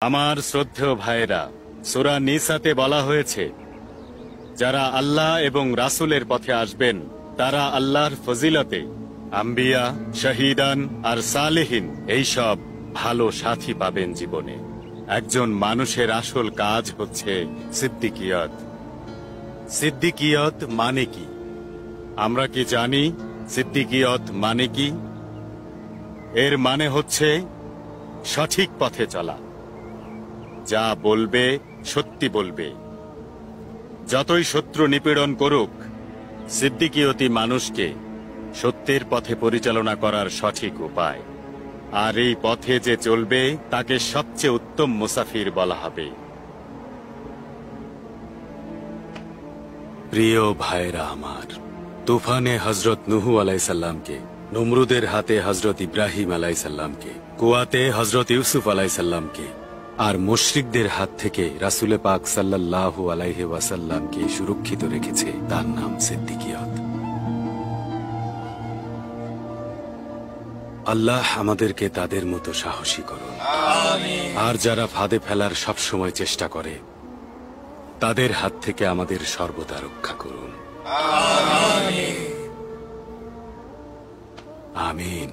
আমার শ্রদ্ধেয় ভাইরা, সূরা নিসাতে বলা হয়েছে, যারা আল্লাহ এবং রাসূলের পথে আসবেন তারা আল্লাহর ফজিলতে আম্বিয়া, শহীদান আর সালেহিন এইসব ভালো সাথী পাবেন জীবনে। একজন মানুষের আসল কাজ হচ্ছে সিদ্দিকিয়ত। সিদ্দিকিয়ত মানে কি? আমরা কি জানি সিদ্দিকিয়ত মানে কি? এর মানে হচ্ছে সঠিক পথে চলা, যা বলবে সত্যি বলবে, যতই শত্রু নিপীড়ন করুক। সিদ্দিকিয়তি মানুষকে সত্যের পথে পরিচালনা করার সঠিক উপায়, আর এই পথে যে চলবে তাকে সবচেয়ে উত্তম মুসাফির বলা হবে। প্রিয় ভাইরা আমার, তুফানে হযরত নূহ আলাইহিস সালামকে, নমরুদের হাতে হযরত ইব্রাহিম আলাইহিস সালামকে, কুয়াতে হযরত ইউসুফ আলাইহিস সালামকে, আর মুশরিকদের হাত থেকে রাসূল পাক সাল্লাল্লাহু আলাইহি ওয়াসাল্লামকে সুরক্ষিত রেখেছে তার নাম সিদ্দিকিয়ত। আল্লাহ আমাদেরকে তাদের মতো সাহসী করুন। আর যারা ফাঁদে ফেলার সবসময় চেষ্টা করে তাদের হাত থেকে আমাদের সর্বদা রক্ষা করুন। আমিন।